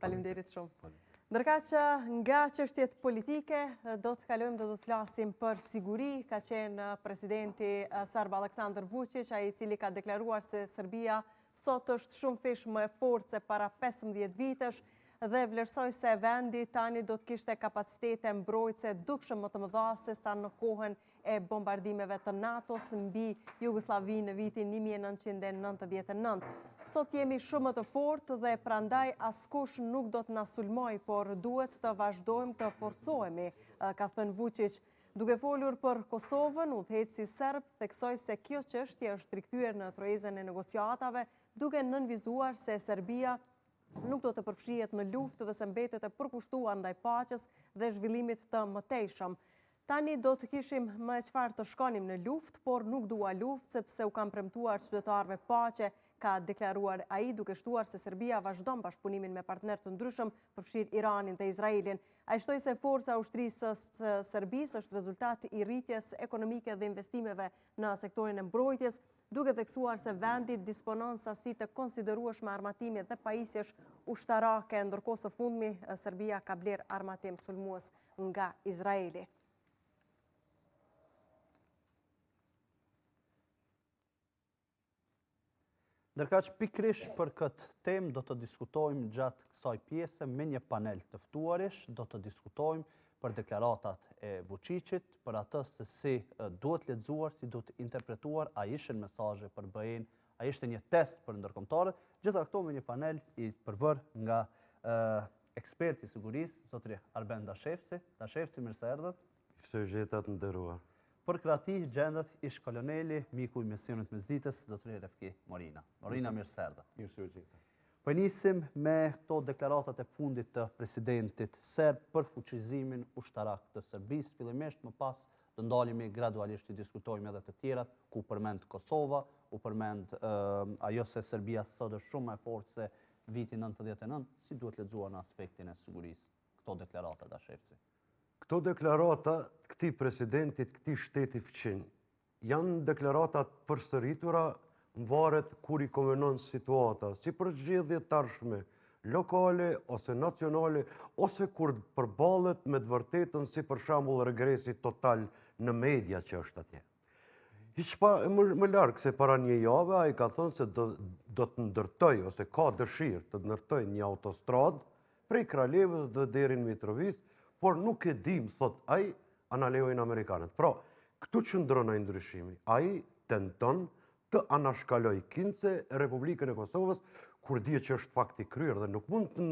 Faleminderit shumë. Ndërka që nga çështjet politike, do të kalojmë dhe do të flasim për siguri. Ka qenë presidenti Serb Aleksandar Vučić, ai i cili ka deklaruar se Serbia sot është shumë fish më e fortë se para 15 vitesh dhe vlerësoi se vendi tani do të kishte kapacitete mbrojtëse dukshëm më të mëdha se sa në kohën e bombardimeve të NATO-s mbi Jugosllavinë në vitin 1999. Sot jemi shumë më të fortë dhe prandaj askush nuk do të na sulmoj, por duhet të vazhdojmë të forcohemi, ka thënë Vučić. Duke folur për Kosovën, udhëheqësi serb theksoi se kjo çështje është rikthyer në trojezën e negociatave, duke nënvizuar se Serbia nuk do të përfshihet në luftë dhe se mbetet e përkushtuar ndaj paqes dhe zhvillimit të mëtejshëm. Tani do të kishim më çfarë të shkonim në luftë, por nuk dua luftë sepse u kam premtuar qytetarëve paqe, ka deklaruar ai, duke shtuar se Serbia vazhdon bashkëpunimin me partnerë të ndryshëm, përfshirë Iranin dhe Izraelin. Ai shtoi se forca e ushtrisë së Serbisë është rezultat i rritjes ekonomike dhe investimeve në sektorin e mbrojtjes, duke theksuar se vendi disponon sasi të konsiderueshme armatime dhe pajisjesh ushtarake, ndërkohë së fundmi Serbia ka bler armatim sulmues nga Izraeli. Ndërka që pikrish për këtë temë do të diskutojmë gjatë kësaj pjese me një panel të ftuarish, do të diskutojmë për deklaratat e Vučićit, për atë se si duhet lexuar, si duhet interpretuar, a ishin mesazhe për BE-n, a ishte një test për ndërkombëtarët, gjitha këto me një panel i përbër nga eksperti i sigurisë, zotri Arben Dashevci. Dashevci, mirë se erdhët. Shëgjetat nderuar. Për krati gjendet ish koloneli, miku i misionit mesditës, zotri Refki Morina. Morina, mirë se erdhët. Mirë shëgjetat. Po nisim me këto deklaratat e fundit të presidentit serb për fuqizimin ushtarak të Serbisë, fillimisht më pas do ndalemi gradualisht të diskutojmë edhe të tjerat, ku përmend Kosova, u përmend ajo se Serbia sot është shumë më e fortë se viti 99, si duhet lexuar në aspektin e sigurisë këto deklarata Dashevci? Këto deklarata këtij presidentit, këtij shteti fqin, janë deklaratat përsëritura varet kur i konvenon situata, si përgjigje tashme, lokale ose nacionale, ose kur përballet me të vërtetën, si për shembull regresi total në media që është atje. Më larg se para një jave, ai ka thënë se do të ndërtoj ose ka dëshirë të ndërtoj një autostradë prej Kralevës dhe deri në Mitrovic, por nuk e dim, thot ai, analojnë amerikanët. Pra, këtu qëndron ai ndryshimi. Ai tenton të anashkaloj kince Republikën e Kosovës, kur dje që është fakti kryer dhe nuk mund të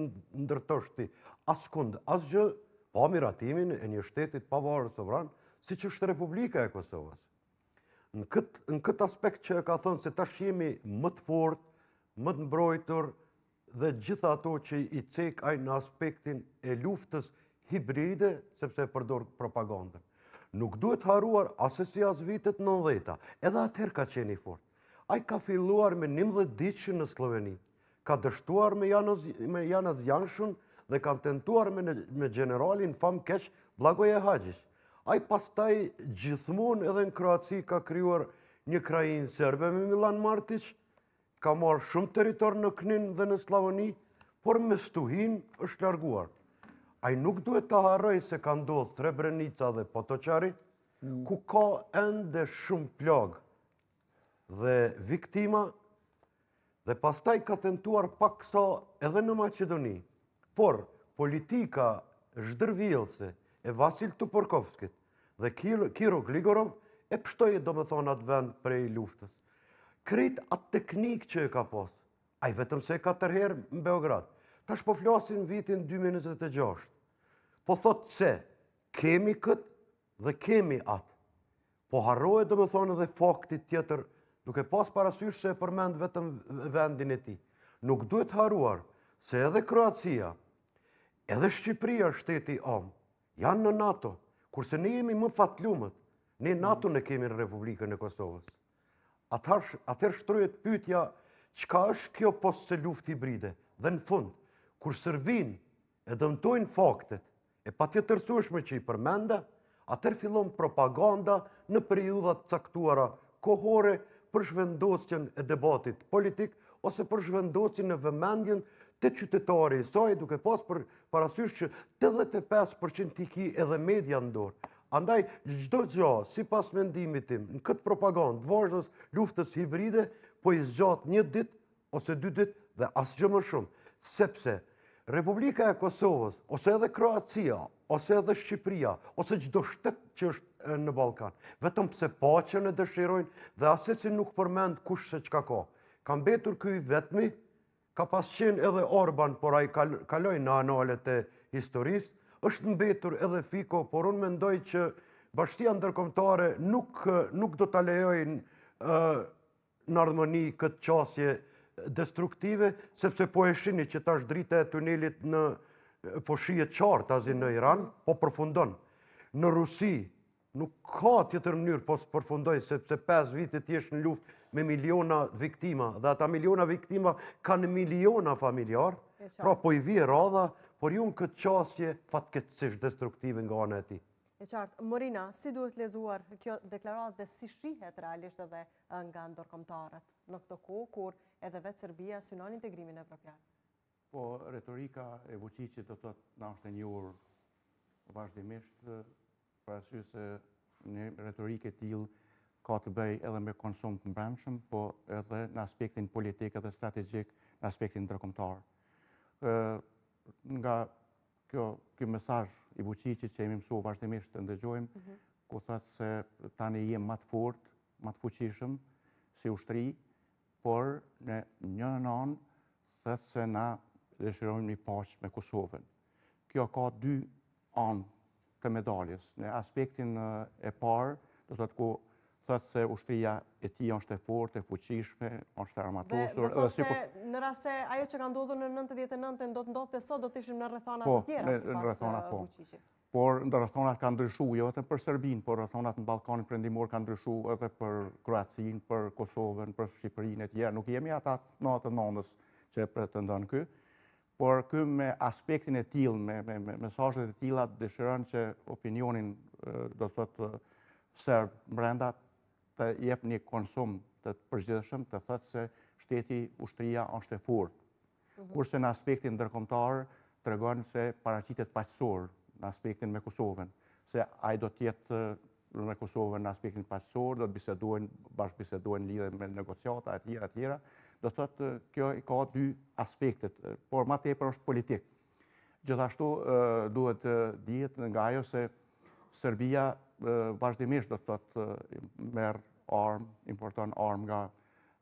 ndërtosh ti askund asgjë pa miratimin e një shtetit pavarur sovran, siç është Republika e Kosovës. Në këtë aspekt që ka thënë se tash jemi më të fortë, më të mbrojtur dhe gjitha ato që i cek ai në aspektin e luftës hibride, sepse përdor propagandën. Nuk duhet haruar asesi as vitet 90-ta, edhe atëherë ka qenë i fortë. Ai ka filluar me 11 ditë në Sloveni, ka dështuar me Janez Janshun dhe ka tentuar me generalin famkeq Blagoje Hadžić. Ai pastaj gjithmonë edhe në Kroaci ka krijuar një krajinë serbe me Milan Martić, ka marrë shumë territor në Knin dhe në Slavoni, por me stuhin është larguar. Ai nuk duhet të harroj se ka ndodhur Srebrenica dhe Potočari, ku ka ende shumë plagë dhe viktima, dhe pastaj ka tentuar pak sa edhe në Maqedoni. Por politika zhdërvjellëse e Vasil Tupurkovskit dhe Kiro Gligorov e pshtoi domethënë atë vend prej luftës. Krejt atë teknik që e ka pas, ai vetëm se e ka tërherë në Beograd. Tash po flasin vitin 2026. Po thot se kemi këtë dhe kemi atë. Po harrohet domethënë edhe fakti tjetër, duke pas parasysh se e përmend vetëm vendin e tij. Nuk duhet haruar se edhe Kroacia, edhe Shqipëria, shteti am, janë në NATO, kurse ne jemi më fatlumët. Ne NATO ne kemi në Republikën e Kosovës. Atëherë shtrohet pyetja, çka është kjo post luftë hibride? Dhe në fund, kur Serbin e dëmtojnë faktet e patjetërsueshme që i përmenda, atëherë fillon propaganda në periudhat caktuara kohore për zhvendosjen e debatit politik ose për zhvendosjen e vëmendjen të qytetari i saj, duke pas për parasysh që 85% i ki edhe media në dorë. Andaj, çdo gjë, sipas mendimit tim, në këtë propagandë vazhdës luftës hibride, po i zgjat një ditë ose 2 ditë dhe asgjë më shumë, sepse Republika e Kosovës, ose edhe Kroacia, ose edhe Shqipëria, ose çdo shtet që është në Ballkan, vetëm pse paqen e dëshirojnë dhe aseci nuk përmend kush se çka ka. Ka mbetur ky vetmi, ka pas qenë edhe Orban, por ai kaloi në analet e historisë, është mbetur edhe Fico, por unë mendoj që Bashkia Ndërkombëtare nuk do ta lejojnë në ardhmëni këtë qasje destruktive, sepse po e shihni që tash drita e tunelit po shihet qartë azi në Iran, po përfundon. Në Rusi nuk ka tjetër mënyrë po përfundoj, sepse 5 vite t'jesh në luftë me miliona viktima, dhe ata miliona viktima kanë miliona familjar, pra po i vije radha, por ju në këtë qasje fatkeqësisht destruktive nga ana e tij. E qartë. Morina, si duhet lezuar kjo deklaratë dhe si shihet realisht edhe nga ndërkombëtarët në këtë kohë kur edhe vetë Serbia synon integrimin evropian? Po, retorika e Vučićit do të na është e njohur vazhdimisht, për arsye se një retorikë e tillë ka të bëjë edhe me konsum të brendshëm, po edhe në aspektin politik edhe strategjik në aspektin ndërkombëtar. Nga ky mesazh i Vučićit që jemi mësuar vazhdimisht të ndëgjojmë, ku thotë se tani jem më të fortë, më të fuqishëm si ushtri, por në një anë thotë se na dëshirojmë një paqe me Kosovën. Kjo ka 2 anë të medaljes. Në aspektin e parë, do thotë ku thotë se ushtria e tij është e fortë, e fuqishme, është armatosur. Në rast se ajo që ka ndodhur në 99-ën do të ndodhte sot, do të ishim në rrethana të tjera sipas Vučićit. Por rrethonat kanë ndryshuar jo vetëm për Serbinë, por rrethonat në Ballkanin Perëndimor kanë ndryshuar edhe për Kroacinë, për Kosovën, për Shqipërinë e tjera. Nuk jemi ata natë nënës që pretendon ky, por ky me aspektin e tillë, me mesazhet e tilla dëshiron që opinionin do thotë serb brenda të jep një konsum të përgjithshëm, të thotë se shteti, ushtria është e fortë. Kurse në aspektin ndërkombëtar tregon se paraqitet paqësor në aspektin me Kosovën, se ai do të jetë me Kosovën në aspektin paqësor, do të bashkëbisedojnë lidhe me negociata e tjera, do thotë kjo ka 2 aspektet, por më tepër është politik. Gjithashtu duhet dihet nga ajo se Serbia vazhdimisht do thotë merr armë, importon armë nga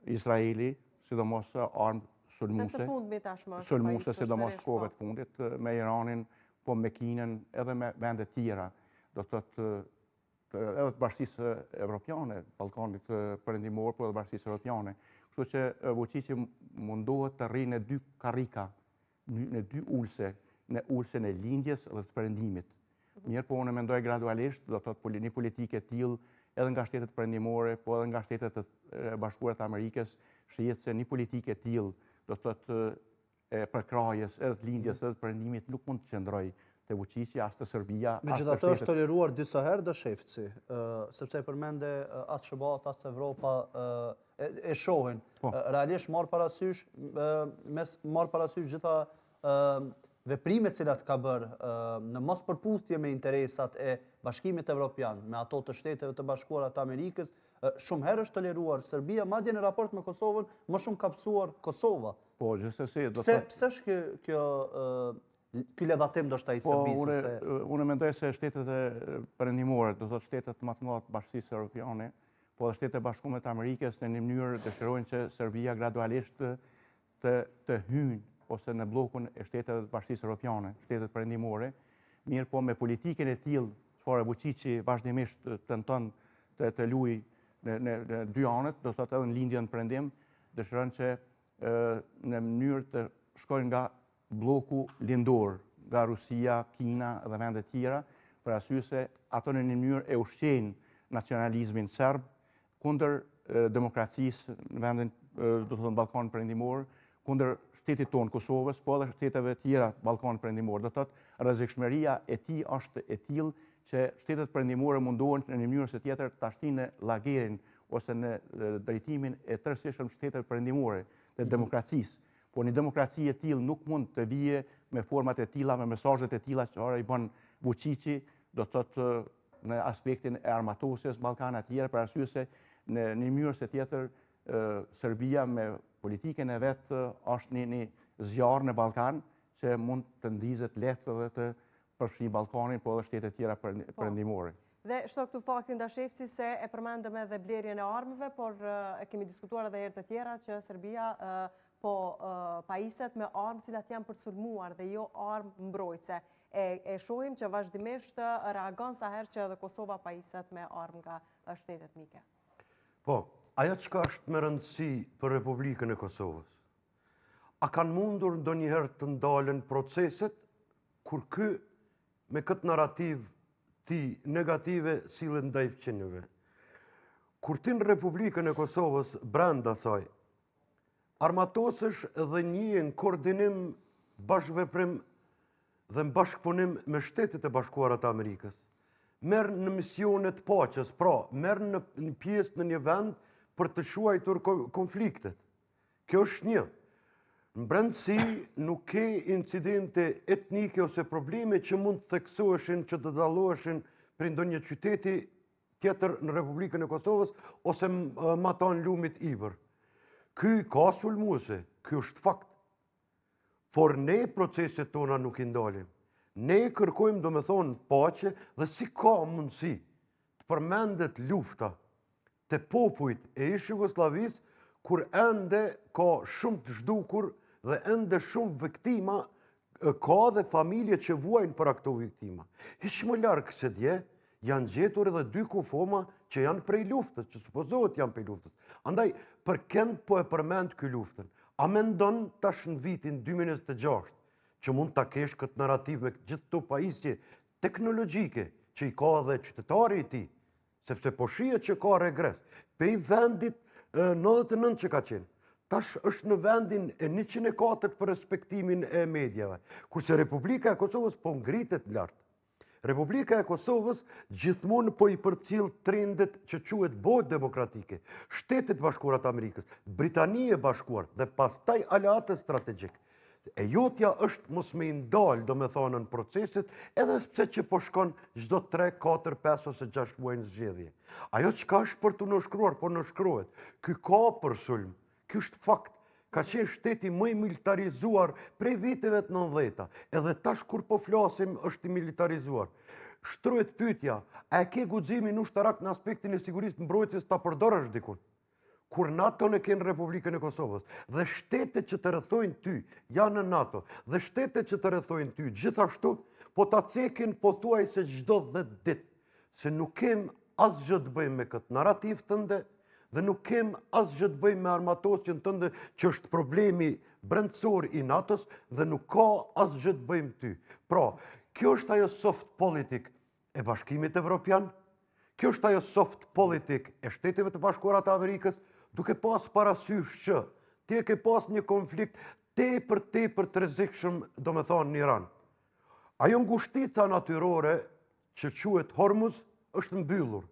Izraeli, sidomos armë sulmuese, sidomos kohëve të fundit me Iranin, po me Kinën, edhe me vende tjera, do thotë edhe të Bashkisë Evropiane, Ballkanit Perëndimor, po edhe Bashkisë Evropiane. Kështu që Vučići mundohet të rrinë në 2 karrika, në 2 ulse, në ulsen e lindjes dhe të perëndimit. Mirë, po unë mendoj gradualisht, do thotë një politikë e tillë edhe nga shtetet perëndimore, po edhe nga shtetet e Bashkuara të Amerikës, shihet se një politikë e tillë, do thotë e përkrahjes, edhe të lindjes, edhe të perëndimit nuk mund të qëndrojë te Vučići as te Serbia. Megjithatë është toleruar disa herë dëshefci, sepse përmende as SBA, as Evropa e shohin. Realisht marr parasysh gjitha veprimet cilat ka bërë në mos përputhje me interesat e Bashkimit Evropian, me ato të Shteteve të Bashkuara të Amerikës, shumë herë është toleruar Serbia, madje në raport me Kosovën, më shumë ka psuar Kosova. Po, gjithsesi, do të pse është ky ledatim do shta i Serbisë? Unë mendoj se shtetet e perëndimore, do thotë shtetet më të mëdha të Bashkisë Evropiane, po dhe shtetet e Bashkuara të Amerikës në një mënyrë dëshirojnë që Serbia gradualisht të hyjë ose në blokun e shteteve të Bashkisë Evropiane, shtetet perëndimore, mirë po me politikën e tillë, çfarë Vučići vazhdimisht tenton të luajë në 2 anët, do thotë edhe në lindjen në perëndim, dëshiron që në mënyrë të shkojnë nga bloku lindor, nga Rusia, Kina dhe vende tjera, për arsye se ato në një mënyrë e ushqejnë nacionalizmin serb kundër demokracisë në vendin, do të thonë Ballkanin Perëndimor, kundër shtetit tonë Kosovës, po edhe shteteve tjera Ballkanit Perëndimor. Do thotë rrezikshmëria e tij është e tillë që shtetet perëndimore mundohen në një mënyrë ose tjetër ta shtinë në llagerin ose në drejtimin e tërësishëm shteteve perëndimore të demokracisë. Po një demokraci e tillë nuk mund të vije me format e tilla, me mesazhet e tilla që i bën Vučići, do të thotë në aspektin e armatosjes Ballkan e tjerë, për arsye se në një mënyrë se tjetër Serbia me politikën e vet është një zjarr në Ballkan që mund të ndizet lehtë edhe të përfshi Ballkanin, po edhe shtete tjera perëndimore. Dhe shto këtu faktin dashefsi se e përmendëm edhe blerjen e armëve, por e kemi diskutuar edhe herë të tjera që Serbia po pajiset me armë cilat janë për të sulmuar dhe jo armë mbrojtëse. E shohim që vazhdimisht reagon sa herë që edhe Kosova pajiset me armë nga shtetet mike. Po, ajo çka është me rëndësi për Republikën e Kosovës? A kanë mundur ndonjëherë të ndalen proceset kur ky me këtë narrativ ti negative sillet ndaj fqinjve? Kur ti në Republikën e Kosovës brenda saj armatosësh dhe njehen koordinim, bashkëveprim dhe në bashkëpunim me Shtetet e Bashkuara të Amerikës. Merr në misionet paqes, pra merr në pjesë në një vend për të shuajtur konfliktet. Kjo është një. Në brendësi nuk ke incidente etnike ose probleme që mund të theksoheshin, që të dalloheshin për ndonjë qyteti tjetër në Republikën e Kosovës ose matan lumit Ibër. Ky ka sulmuese, ky është fakt. Por ne proceset tona nuk i ndalim. Ne kërkojmë, do me thonë, paqe dhe si ka mundësi të përmendet lufta të popujt e ish Jugosllavisë kur ende ka shumë të zhdukur dhe ende shumë viktima, ka dhe familje që vuajnë për ato viktima. Hiç më larg se dje janë gjetur edhe 2 kufoma që janë prej luftës, që supozohet janë prej luftës. Andaj, për kënd po e përmend ky luftën? A mendon tash në vitin 2026 që mund ta kesh këtë narrativ me gjithë këto pajisje teknologjike që i ka dhe qytetari i tij, sepse po shihet që ka regres. Pej vendit 99 që ka qenë, tash është në vendin e 104 për respektimin e medjave, kurse Republika e Kosovës po ngritet lart. Republika e Kosovës gjithmonë po i përcjell trendet që quhet botë demokratike, Shtetet Bashkuara të Amerikës, Britania e Bashkuar dhe pastaj aleate strategjik. E jotja është mos me i ndalë, do me thonë, në proceset, edhe pse që po shkon çdo 3, 4, 5 ose 6 muaj në zgjedhje. Ajo çka është për të nënshkruar, po nënshkruhet. Ky ka për sulm, ky është fakt. Ka qenë shteti më i militarizuar prej viteve të 90-ta, edhe tash kur po flasim është i militarizuar. Shtrohet pyetja, a e ke guximin ushtarak në aspektin e sigurisë mbrojtjes ta përdorësh dikun? Kur NATO në kenë Republikën e Kosovës dhe shtetet që të rrethojnë ty janë në NATO dhe shtetet që të rrethojnë ty gjithashtu po ta cekin pothuajse çdo 10 ditë, se nuk kem asgjë të bëjmë me këtë narrativ tënde dhe nuk kem asgjë të bëjmë me armatosjen tënde që është problemi brendësor i NATO-s dhe nuk ka asgjë të bëjmë ty. Pra, kjo është ajo soft politik e Bashkimit Evropian, kjo është ajo soft politik e Shteteve të Bashkuara të Amerikës, duke pas parasysh që ti e ke pas një konflikt tepër të rrezikshëm, do me thonë, në Iran. Ajo ngushtica natyrore që quhet Hormuz është mbyllur.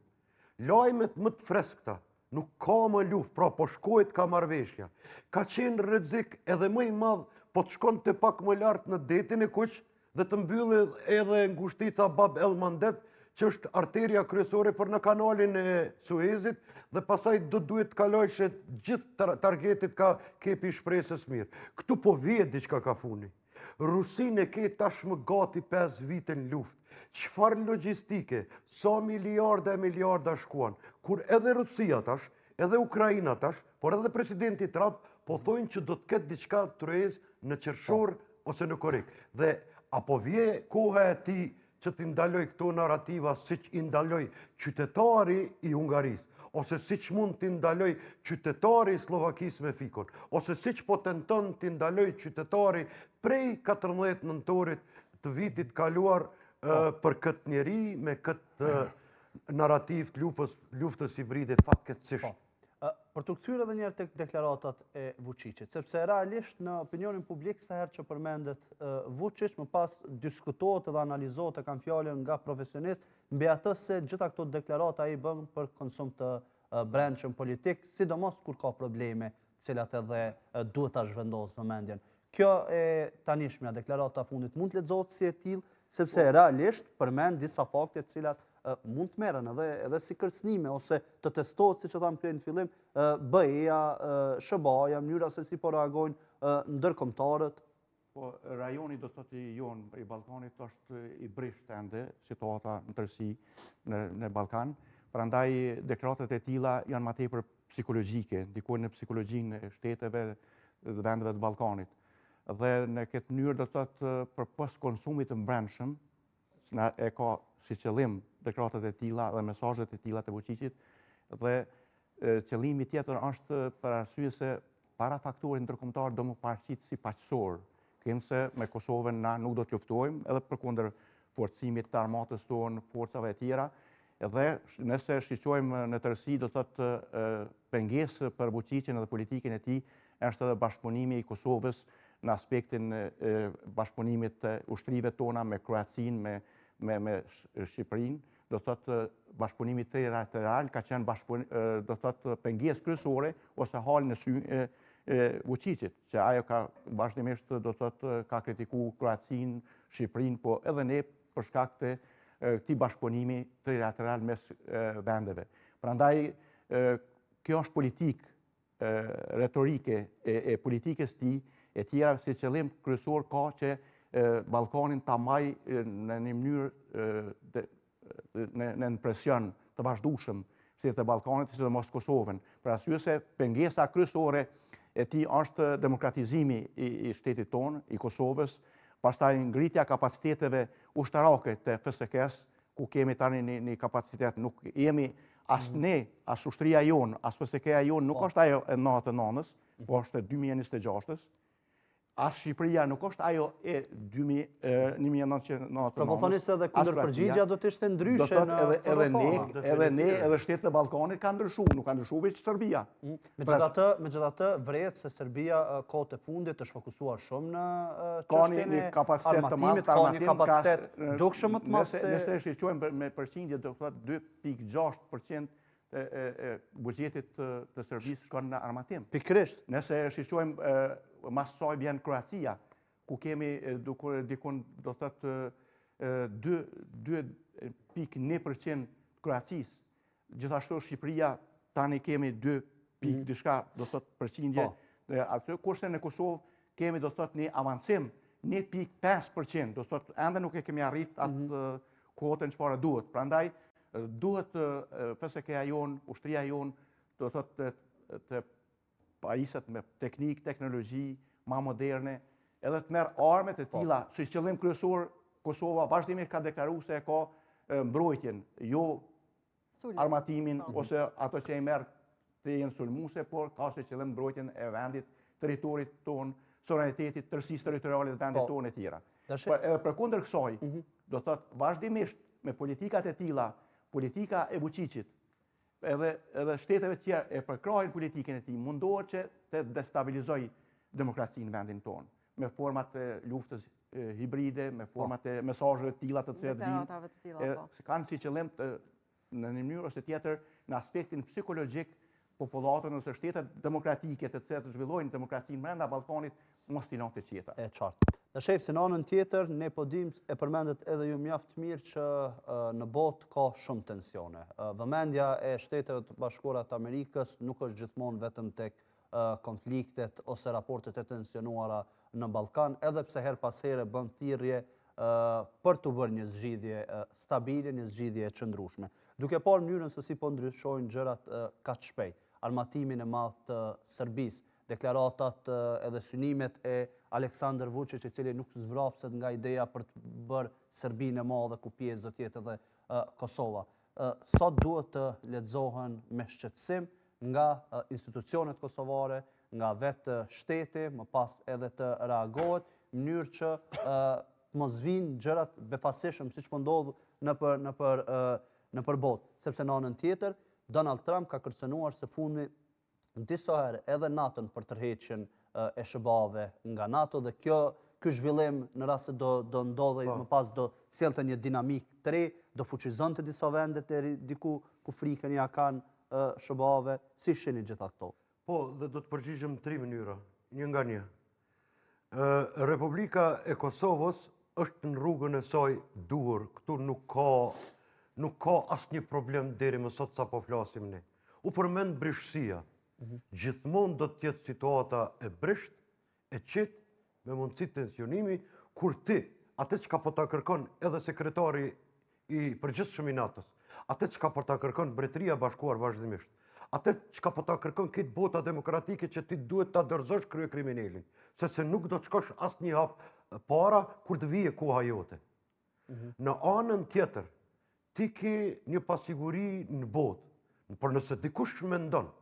Lajmet më të freskëta, nuk ka më luftë, pra po shkohet ka marrëveshja. Ka qenë rrezik edhe më i madh, po të shkon të pak më lart në detin e Kuq dhe të mbyllet edhe ngushtica Bab el Mandeb, që është arteria kryesore për në kanalin e Suezit, dhe pasaj do duhet të kalojshe gjithë targetit ka kepi shpresës mirë. Këtu po vjet diçka ka funi. Rusinë e ke tashmë gati 5 vite në luftë. Çfarë logjistike, sa miliarda e miliarda shkuan, kur edhe Rusia tash, edhe Ukraina tash, por edhe presidenti Trump po thonë që do të ketë diçka tryez në qershor ose në korrik. Dhe apo vje koha e tij që t'i ndaloj këto narrativa siç i ndaloj qytetari i Hungarisë, ose siç mund t'i ndaloj qytetari i Slovakisë me Fikon, ose siç po tenton t'i ndaloj qytetari prej 14 nëntorit të vitit kaluar për këtë njeri me këtë narrativ të luftës hibride fatkeqësisht. Për të kthyer edhe një herë tek deklaratat e Vučićit, sepse realisht në opinionin publik sa herë që përmendet Vučić, më pas diskutohet dhe analizohet e kanë fjalën nga profesionist mbi atë se gjitha këto deklarata ai bën për konsum të brendshëm politik, sidomos kur ka probleme cilat edhe duhet ta zhvendosë vëmendjen. Kjo e tanishmja, deklarata fundit mund të lexohet si e tillë, sepse realisht përmend disa fakte të cilat mund të merren edhe si kërcënime ose të testohet, siç e tham krejt në fillim, BE-ja, SHBA-ja, mënyra se si po reagojnë ndërkombëtarët. Po rajoni do të thotë jonë i Ballkanit është i brisht ende situata në tërësi në Ballkan. Prandaj deklaratat e tilla janë më tepër psikologjike, ndikojnë në psikologjinë e shteteve dhe vendeve të Ballkanit. Dhe në këtë mënyrë do të thotë përpos konsumit të brendshëm, e ka si qëllim deklaratat e tilla dhe mesazhet e tilla të Vučićit, dhe qëllimi tjetër është për arsye se para faktorit ndërkombëtar do më paraqit si paqësor. Se me Kosovën na nuk do të luftojmë edhe përkundër forcimit të armatës tonë, forcave e tjera, edhe nëse shqyqojmë në tërësi do të thotë pengesë për Vučićin edhe politikën e tij është edhe bashkëpunimi i Kosovës në aspektin bashkëpunimit të ushtrive tona me Kroacinë, me Shqipërinë, do të thotë bashkëpunimi trilateral ka qenë do të thotë pengesë kryesore ose hal në sy Vučićit, që ajo ka vazhdimisht do të thotë ka kritikuar Kroacinë, Shqipërinë, po edhe ne për shkak të këtij bashkëpunimi trilateral mes vendeve. Prandaj kjo është politikë retorike e politikës tij, e tjera si qëllim kryesor ka që Ballkanin ta majë në një mënyrë në presion të vazhdueshëm shtetet e Ballkanit, sidomos Kosovën, për arsye se pengesa kryesore e tij është demokratizimi i shtetit tonë, i Kosovës, pastaj ngritja kapaciteteve ushtarake të FSK-s, ku kemi tani një kapacitet, nuk jemi as ne, as ushtria jonë, as FSK-ja jonë, nuk është ajo e 99-ës, po është e 2026-ës, as Shqipëria nuk është ajo e 1999-ës. Pra po thoni se edhe kundërpërgjigja do të ishte ndryshe në edhe ne, edhe shtetet e Ballkanit kanë ndryshuar, nuk kanë ndryshuar veç Serbia. Megjithatë vret se Serbia kohët e fundit është fokusuar shumë në çështjen e armatimit, ka një kapacitet dukshëm më të madh se nëse shqyrtojmë me përqindje do të thotë 2.6% buxhetit të Serbisë shkon në armatim. Pikërisht. Nëse shqyrtojmë mas saj vjen Kroacia, ku kemi dikun do të thotë 2.1% Kroacisë. Gjithashtu Shqipëria tani kemi 2 diçka do të thotë përqindje aty, kurse në Kosovë kemi do të thotë një avancim 1.5%, do të thotë ende nuk e kemi arrit atë kuotën çfarë duhet. Prandaj duhet FSK-ja jonë, ushtria jonë, do të thotë të pajiset me teknikë, teknologji, ma moderne, edhe të merr armë të tilla, si qëllim kryesor Kosova vazhdimisht ka deklaruar se ka mbrojtjen, jo armatimin ose ato që i merr të jenë sulmuese, por ka si qëllim mbrojtjen e vendit, territorit tonë, sovranitetit, tërësisë territoriale të vendit tonë e tjera. Edhe përkundër kësaj, do thotë vazhdimisht me politikat e tilla, politika e Vučićit, edhe shteteve tjera e përkrahin politikën e tij, mundohet që të destabilizojë demokracinë në vendin tonë, me format e luftës hibride, me format e mesazheve të tilla të cilat vinë, kanë si qëllim në një mënyrë ose tjetër në aspektin psikologjik popullatën ose shtetet demokratike të cilat zhvillojnë demokracinë brenda Ballkanit mos t'i lënë të qeta. E qartë. Në shef se në anën tjetër, ne po dim e përmendet edhe ju mjaft mirë që në botë ka shumë tensione. Vëmendja e Shteteve të Bashkuara të Amerikës nuk është gjithmonë vetëm tek konfliktet ose raportet e tensionuara në Ballkan, edhe pse her pas here bën thirrje për të bërë një zgjidhje stabile, një zgjidhje e qëndrueshme. Duke parë mënyrën se si po ndryshojnë gjërat kaq shpejt, armatimin e madh të Serbisë, deklaratat edhe synimet e Aleksandar Vučić, i cili nuk zvrapset nga ideja për të bërë Serbinë e madhe ku pjesë do të jetë edhe Kosova. Sot duhet të lexohen me shqetësim nga institucionet kosovare, nga vetë shteti, më pas edhe të reagohet në mënyrë që mos vinë gjërat befasishëm siç po ndodh nëpër botë, sepse në anën tjetër Donald Trump ka kërcënuar së fundmi disa herë edhe NATO-n për tërheqjen e SHBA-ve nga NATO, dhe ky zhvillim në rast se do ndodhej më pas do sjellte një dinamik të re, do fuqizonte disa vende deri diku ku frikën ja kanë SHBA-ve. Si shihni gjitha këto? Po, dhe do të përgjigjem në 3 mënyra, një nga një. Republika e Kosovës është në rrugën e saj duhur, këtu nuk ka asë një problem deri më sot sa po flasim ne. U përmend brishësia. Gjithmonë do të jetë situata e brisht, e qetë, me mundësi tensionimi, kur ti, atë që ka po ta kërkon edhe sekretari i përgjithshëm i NATO-s, atë që ka po ta kërkon Mbretëria e Bashkuar vazhdimisht, atë që ka po ta kërkon këtë bota demokratike që ti duhet ta dorëzosh kryekriminalin, sepse nuk do të shkosh asnjë hap para kur të vijë koha jote. Në anën tjetër, ti ke një pasiguri në botë, por nëse dikush mendon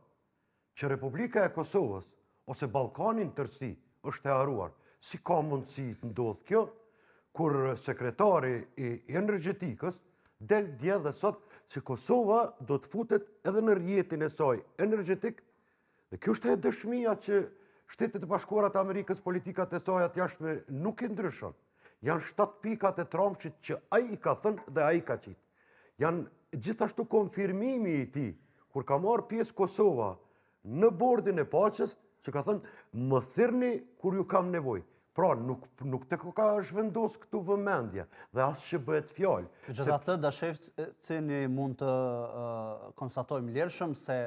që Republika e Kosovës ose Ballkani në tërësi është e haruar, si ka mundësi të ndodhë kjo, kur sekretari i energjetikës del dje dhe sot që Kosova do të futet edhe në rjetin e saj energjetik, dhe kjo është e dëshmia që Shtetet e Bashkuara të Amerikës, politikat e saj atë jashtme nuk i ndryshon. Janë 7 pikat e tramshit që ai i ka thënë dhe ai ka qitë. Janë gjithashtu konfirmimi i tij, kur ka marrë pjesë Kosova në bordin e paqes, që ka thënë, më thirrni kur ju kam nevojë. Pra, nuk të ka zhvendos këtu vëmendje, dhe asë që bëhet fjallë. Gjithatë, dashefcini mund të konstatojmë lirshëm se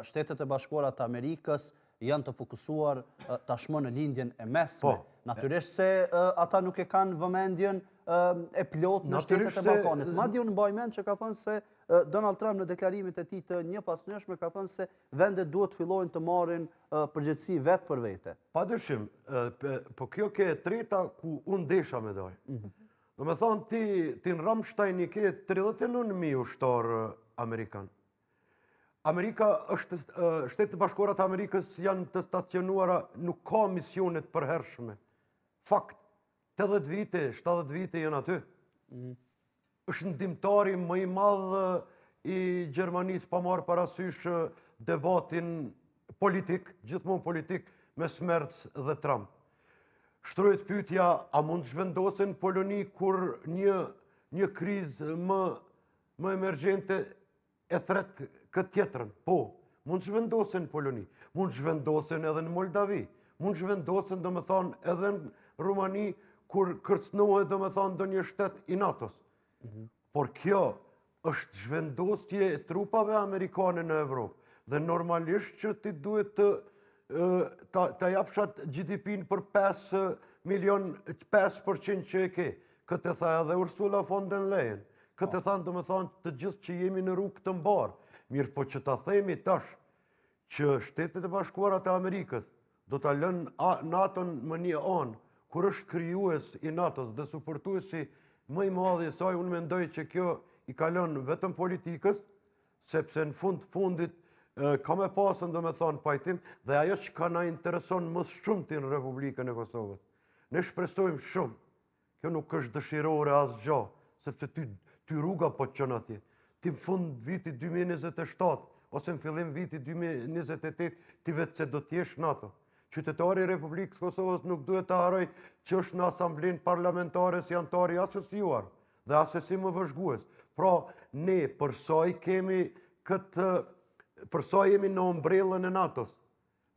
Shtetet e Bashkuara të Amerikës janë të fokusuar tashmë në lindjen e mesme. Natyrisht se ata nuk e kanë vëmendjen e plot në Shtetet e Ballkanit. Madje unë mbaj mend që ka thënë se Donald Trump në deklarimet e tij të njëpasnjëshme ka thënë se vendet duhet fillojnë të marrin përgjegjësi vetë për vete. Padyshim, po kjo ke e treta ku unë desha me daj. Do me thonë ti në Ramstein i ke 39.000 ushtarë Amerikanë. Amerika është, Shtetet e Bashkuara të Amerikës janë të stacionuara, nuk ka misionet përhershme. Fakt, 80 vite, 70 vite janë aty. Është ndihmtari më i madh i Gjermanisë pa marrë parasysh debatin politik, gjithmonë politik, mes Merz dhe Trump. Shtrohet pyetja, a mund të zhvendosen Poloni kur një krizë më emergjente e thret këtë tjetrën? Po, mund të zhvendosen Poloni, mund të zhvendosen edhe në Moldavi, mund të zhvendosen, do me thonë, edhe në Rumani, kur kërcënohet, do me thonë, do një shtet i NATO-s. Por kjo është zhvendosje e trupave amerikane në Evropë, dhe normalisht që ti duhet të japshat GDP-n për 5% që e ke. Këtë e tha edhe Ursula von der Leyen. Këtë e thanë, do me thonë, të gjithë që jemi në rrugë të mbarë. Mirë, po që ta themi tash që Shtetet e Bashkuara të Amerikës do të lënë NATO-n më një anë, kur është krijues i NATO-s dhe suportuesi më i madh i saj, unë mendoj që kjo i kalon vetëm politikës, sepse në fundit ka me pasën, do me thonë, pajtim, dhe ajo që ka na intereson më shumë ti në Republikën e Kosovës. Ne shpresojmë shumë, kjo nuk është dëshirore asgjë, sepse ty rruga po të qënë atje. Ti në fund viti 2027, ose në fillim viti 2028, ti vetë se do t'jesh NATO. Qytetari i Republikës Kosovës nuk duhet të haroj që është në asamblenë parlamentare si antari asociuar dhe asesi më vëzhgues. Pra, ne përsoj kemi përsoj jemi në ombrellën e NATO-s.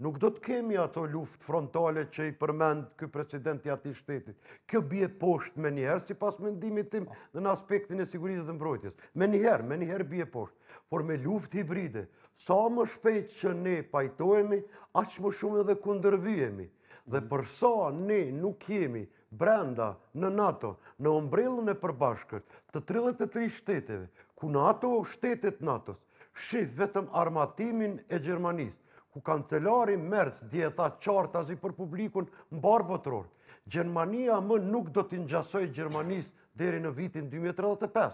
Nuk do të kemi ato luft frontale që i përmend ky presidenti i atij shteti. Kjo bie poshtë me njëherë, sipas mendimit tim, dhe në aspektin e sigurisë dhe mbrojtjes. Me njëherë bie poshtë. Por me luftë hibride, sa më shpejt që ne pajtohemi, aq më shumë edhe kundërvyhemi. Dhe përsa ne nuk jemi brenda në NATO, në ombrellën e përbashkët të 33 shteteve, ku në ato shtetet NATO-s shih vetëm armatimin e Gjermanisë, ku kancelari Merz dje tha qartazi për publikun mbar botror. Gjermania më nuk do t'i ngjasoj Gjermanisë deri në vitin 2035,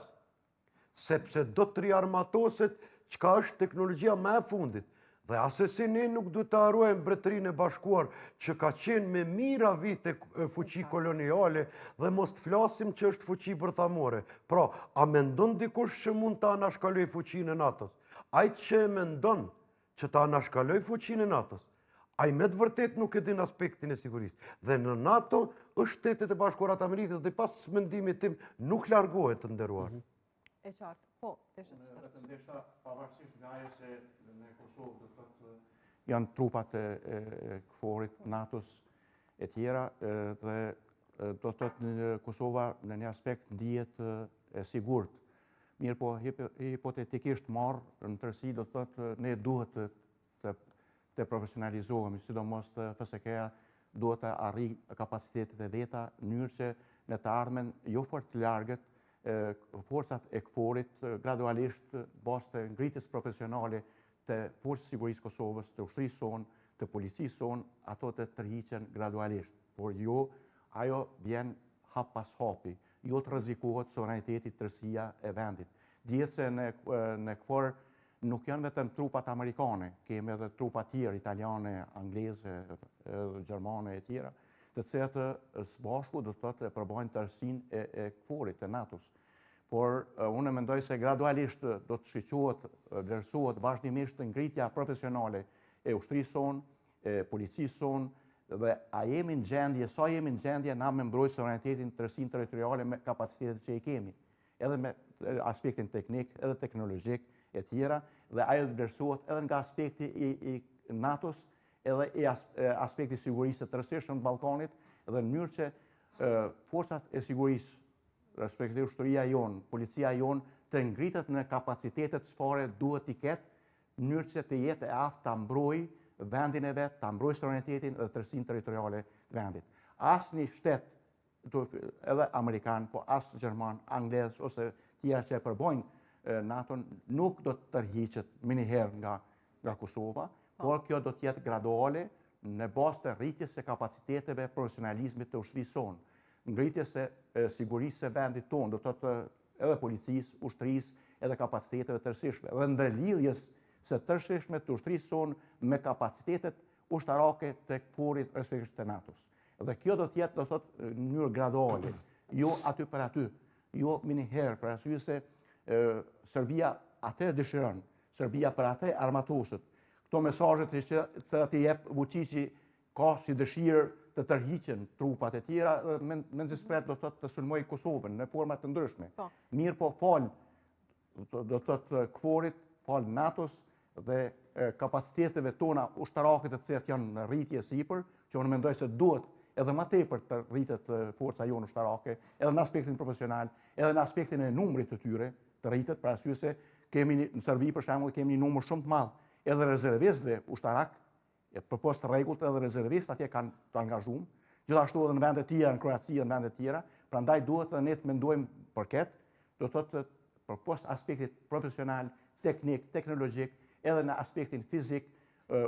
sepse do të riarmatoset çka është teknologjia më e fundit. Dhe asesi ne nuk du të harrojmë Mbretërinë e Bashkuar që ka qenë me mira vite fuqi koloniale dhe mos të flasim që është fuqi bërthamore. Pra, a mendon dikush që mund të anashkaloj fuqinë e NATO-s? Ai që mendon që ta anashkaloj fuqinë e NATO-s, ai me të vërtet nuk e din aspektin e sigurisë. Dhe në NATO është Shtetet e Bashkuara të Amerikës dhe pas mendimit tim nuk largohet të nderuar. E qartë. Po, Ndeshta pavarësisht nga ajo se në Kosovë do të thotë janë trupat e KFOR-it, NATO-s e tjera, dhe do të thotë në Kosova në një aspekt ndihet e sigurt. Mirë po, hipotetikisht marrë në tërësi do të thotë ne duhet të profesionalizohemi, sidomos të FSK-ja duhet të arrijë kapacitetet e veta në mënyrë që në të ardhmen jo fort të largët forcat e KFOR-it gradualisht bazë të ngritjes profesionale të forcës sigurisë Kosovës, të ushtrisë sonë, të policisë sonë, ato të tërhiqen gradualisht, por jo ajo vjen hap pas hapi, jo të rrezikohet sovraniteti, tërësia e vendit. Dihet se në KFOR nuk janë vetëm trupat amerikane, kemi edhe trupa tjerë, italiane, angleze, gjermane e tjera, të cilat së bashku do të thotë përbajnë tërësinë e KFOR-it, të NATO-s. Por unë mendoj se gradualisht do të shqyqohet, vlerësohet vazhdimisht ngritja profesionale e ushtrisë sonë, e policisë sonë, dhe a jemi në gjendje, sa jemi në gjendje na me mbrojtë sovranitetin, tërësinë territoriale me kapacitetet që i kemi, edhe me aspektin teknik, edhe teknologjik e tjera, dhe ajo vlerësohet edhe nga aspekti i NATO-s, edhe i aspekti sigurisë të tërësishme në Ballkanit, edhe në mënyrë që forcat e sigurisë, respektive ushtria jonë, policia jonë, të ngritet në kapacitetet çfarë duhet t'i ketë, në mënyrë që të jetë e aftë ta mbrojë vendin e vetë, ta mbrojë sovranitetin dhe tërësinë territoriale të vendit. Asnjë shtet, edhe amerikan, po as gjerman, anglez ose tjera që e përbojnë NATO-n, nuk do të tërhiqet miniherë nga Kosova, por kjo do të jetë graduale në bazë të rritjes së kapaciteteve profesionalizmit të ushtrisë sonë, ngritjes së sigurisë së vendit tonë, do të thotë edhe policisë, ushtrisë, edhe kapaciteteve tërësishme, dhe ndërlidhjes së tërësishme të ushtrisë sonë me kapacitetet ushtarake të KFOR-it respektivisht të NATO-s. Dhe kjo do të jetë, do thotë, në mënyrë graduale, jo aty për aty, jo miniherë, për arsye se Serbia atë dëshiron, Serbia për atë armatosët. Këto mesazhet që të jep Vučići ka si dëshirë të tërhiqen trupat e tjera, me nxitspret do të thotë të sulmoj Kosovën në forma të ndryshme. Mirë po fal, do të thotë KFOR-it, fal NATO-s dhe kapaciteteve tona ushtarake të cilat janë në rritje sipër, që unë mendoj se duhet edhe më tepër të rritet forca jonë ushtarake, edhe në aspektin profesional, edhe në aspektin e numrit të tyre të rritet, për arsye se kemi në Serbi për shembull kemi një numër shumë të madh, edhe rezervistëve ushtarak, për post rregullt edhe rezervistë atje kanë të angazhuar, gjithashtu edhe në vende të tjera, në Kroaci, në vende të tjera, prandaj duhet edhe ne të mendojmë për këtë, do të thotë për post aspektit profesional, teknik, teknologjik, edhe në aspektin fizik,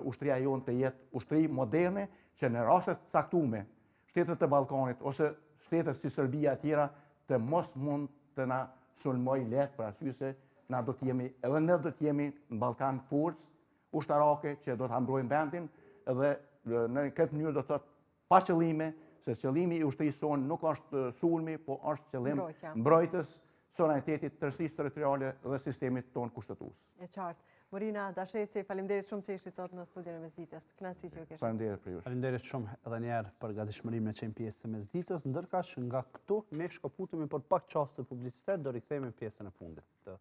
ushtria jonë të jetë ushtri moderne që në rastet caktuar, shtetet e Ballkanit ose shtetet si Serbia e tjera të mos mund të na sulmoj lehtë, për arsye se na do të jemi edhe ne do të jemi në Ballkan forcë ushtarake që do të mbrojnë vendin, edhe në këtë mënyrë do të thotë pa qëllime, se qëllimi i ushtrisë sonë nuk është sulmi, po është qëllim mbrojtës sovranitetit, tërësisë territoriale dhe sistemit tonë kushtetues. E qartë. Morina Dasheci, faleminderit shumë që ishit sot në studion e Mesditës. Kënaqësi që ju kishit. Faleminderit për ju. Faleminderit shumë edhe një herë për gatishmërinë me qenë pjesë e Mesditës, ndërkaq nga këtu ne shkëputemi për pak çaste publicitet, do rikthehemi në pjesën e fundit të